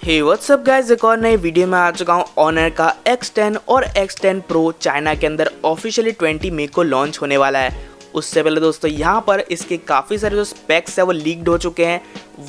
हे WhatsApp guys, एक और नई वीडियो में आ चुका हूँ। ऑनर का X10 और X10 Pro चाइना के अंदर ऑफिशियली 20 मई को लॉन्च होने वाला है। उससे पहले दोस्तों यहाँ पर इसके काफ़ी सारे जो स्पेक्स है वो लीक्ड हो चुके हैं।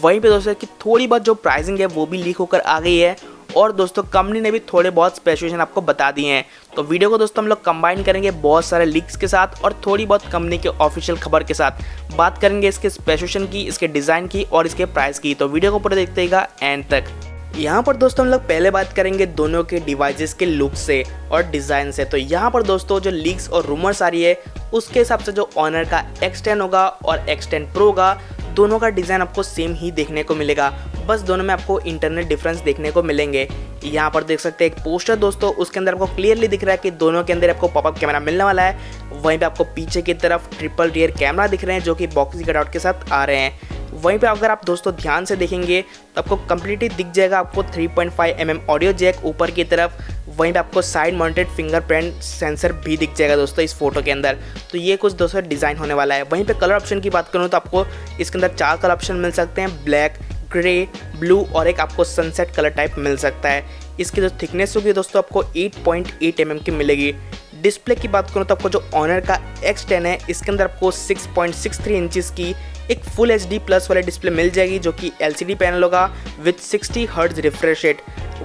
वहीं पे दोस्तों कि थोड़ी बहुत जो प्राइसिंग है वो भी लीक होकर आ गई है और दोस्तों कंपनी ने भी थोड़े बहुत स्पेसिफिकेशन आपको बता दिए हैं। तो वीडियो को दोस्तों हम लोग कंबाइन करेंगे बहुत सारे लीक्स के साथ और थोड़ी बहुत कंपनी के ऑफिशियल खबर के साथ। बात करेंगे इसके स्पेसिफिकेशन की, इसके डिज़ाइन की और इसके प्राइस की। तो वीडियो को पूरा देखते रहिएगा एंड तक। यहाँ पर दोस्तों हम लोग पहले बात करेंगे दोनों के डिवाइसेस के लुक से और डिज़ाइन से। तो यहाँ पर दोस्तों जो लीक्स और रूमर्स आ रही है उसके हिसाब से जो ऑनर का X10 होगा और X10 Pro होगा, दोनों का डिज़ाइन आपको सेम ही देखने को मिलेगा। बस दोनों में आपको इंटरनल डिफरेंस देखने को मिलेंगे। यहाँ पर देख सकते हैं एक पोस्टर दोस्तों, उसके अंदर आपको क्लियरली दिख रहा है कि दोनों के अंदर आपको पॉपअप कैमरा मिलने वाला है। वहीं पे आपको पीछे की तरफ ट्रिपल रियर कैमरा दिख रहे हैं जो कि बॉक्सी कटआउट के साथ आ रहे हैं। वहीं पे अगर आप दोस्तों ध्यान से देखेंगे तो आपको कंप्लीटली दिख जाएगा आपको 3.5 mm ऑडियो जैक ऊपर की तरफ। वहीं पे आपको साइड माउंटेड फिंगरप्रिंट सेंसर भी दिख जाएगा दोस्तों इस फोटो के अंदर। तो ये कुछ दोस्तों डिज़ाइन होने वाला है। वहीं पे कलर ऑप्शन की बात करूँ तो आपको इसके अंदर 4 कलर ऑप्शन मिल सकते हैं, ब्लैक, ग्रे, ब्लू और एक आपको सनसेट कलर टाइप मिल सकता है। इसकी जो थिकनेस होगी दोस्तों आपको 8.8 mm की मिलेगी। डिस्प्ले की बात करूँ तो आपको जो ऑनर का X10 है इसके अंदर आपको 6.63 इंचेस की एक फुल HD प्लस वाली डिस्प्ले मिल जाएगी जो कि LCD पैनल होगा विद 60 हर्ट्ज रिफ्रेश रेट।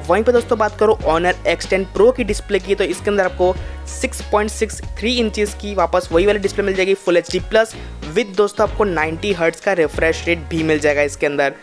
वहीं पे दोस्तों बात करो ऑनर X10 Pro की डिस्प्ले की, तो इसके अंदर आपको 6.63 इंचेस की वापस वही वाली डिस्प्ले मिल जाएगी फुल HD प्लस विद दोस्तों आपको 90 हर्ट्ज का रिफ्रेश रेट भी मिल जाएगा इसके अंदर।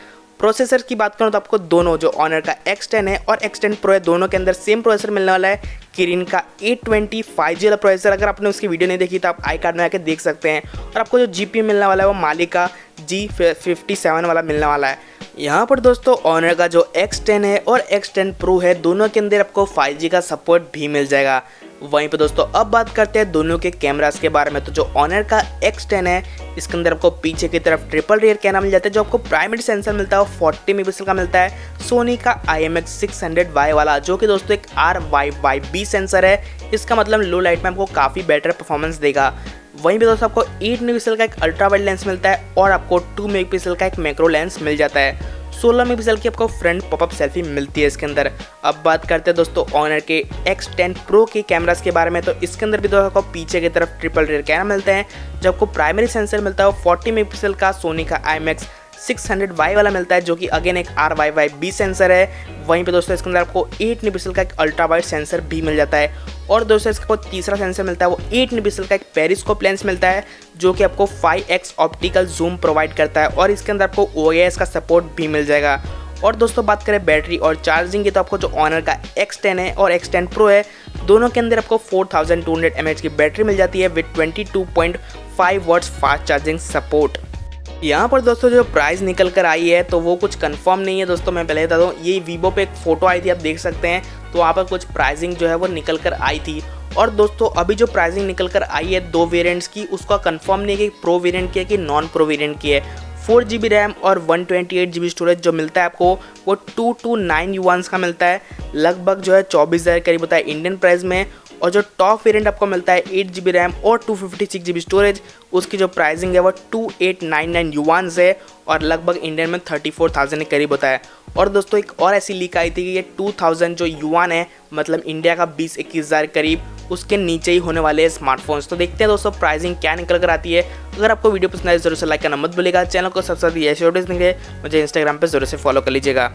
प्रोसेसर की बात करूँ तो आपको दोनों जो ऑनर का X10 है और X10 Pro है दोनों के अंदर सेम प्रोसेसर मिलने वाला है, किरिन का 820 5G वाला प्रोसेसर। अगर आपने उसकी वीडियो नहीं देखी तो आप आई कार्ड में आके देख सकते हैं। और आपको जो GPU मिलने वाला है वो माली का G57 वाला मिलने वाला है। यहाँ पर दोस्तों ऑनर का जो X10 है और X10 Pro है दोनों के अंदर आपको 5G का सपोर्ट भी मिल जाएगा। वहीं पे दोस्तों अब बात करते हैं दोनों के कैमरास के बारे में। तो जो ऑनर का X10 है इसके अंदर आपको पीछे की तरफ ट्रिपल रियर कैमरा मिल जाता है। जो आपको प्राइमरी सेंसर मिलता है वो 40 मेगापिक्सल का मिलता है, सोनी का IMX600Y वाला, जो कि दोस्तों एक RYYB सेंसर है। इसका मतलब लो लाइट में आपको काफ़ी बेटर परफॉर्मेंस देगा। वहीं पे दोस्तों आपको 8 मेगापिक्सल का एक अल्ट्रा वाइड लेंस मिलता है और आपको 2 मेगापिक्सल का एक मैक्रो लेंस मिल जाता है। 16 मेगापिक्सल की आपको फ्रंट पॉपअप सेल्फी मिलती है इसके अंदर। अब बात करते हैं दोस्तों ऑनर के X10 Pro के कैमरास के बारे में। तो इसके अंदर भी दोस्तों आपको पीछे की तरफ ट्रिपल रियर कैमरा मिलते हैं। जो आपको प्राइमरी सेंसर मिलता है वो 40 मेगापिक्सल का सोनी का IMX600Y वाला मिलता है जो कि अगेन एक RYYB सेंसर है। वहीं पे दोस्तों इसके अंदर आपको 8 मेगापिक्सल का एक अल्ट्रा वाइड सेंसर भी मिल जाता है। और दोस्तों इसका तीसरा सेंसर मिलता है वो 8 मेगापिक्सल का एक पेरिस्कोप लेंस मिलता है जो कि आपको 5x ऑप्टिकल जूम प्रोवाइड करता है और इसके अंदर आपको OIS का सपोर्ट भी मिल जाएगा। और दोस्तों बात करें बैटरी और चार्जिंग की तो आपको जो ऑनर का X10 है और X10 Pro है दोनों के अंदर आपको 4200 mAh की बैटरी मिल जाती है with 22.5 watts fast charging support. यहाँ पर दोस्तों जो प्राइस निकल कर आई है तो वो कुछ कंफर्म नहीं है दोस्तों। मैं पहले बता दूँ, ये वीवो पे एक फ़ोटो आई थी, आप देख सकते हैं। तो वहाँ पर कुछ प्राइसिंग जो है वो निकल कर आई थी। और दोस्तों अभी जो प्राइसिंग निकल कर आई है 2 वेरिएंट्स की, उसका कंफर्म नहीं है कि प्रो वेरिएंट की है कि नॉन प्रो वेरिएंट की है। 4GB रैम और 128GB स्टोरेज जो मिलता है आपको वो 229 युआन्स का मिलता है, लगभग जो है 24,000 करीब होता है इंडियन प्राइस में। और जो टॉप वेरिएंट आपको मिलता है 8GB रैम और 256GB स्टोरेज, उसकी जो प्राइसिंग है वो 2899 युआन्स है और लगभग इंडियन में 34,000 के करीब होता है। और दोस्तों एक और ऐसी लीक आई थी कि ये 2000 जो युआन है मतलब इंडिया का 20-21,000 करीब, उसके नीचे ही होने वाले हैं स्मार्टफोन्स। तो देखते हैं दोस्तों प्राइसिंग क्या निकल कर आती है। अगर आपको वीडियो पसंद आए जरूर से लाइक करना मत भूलिएगा। चैनल को सब्सक्राइब ऐसे वीडियोस देखेंगे मुझे इंस्टाग्राम पर जरूर से फॉलो कर लीजिएगा।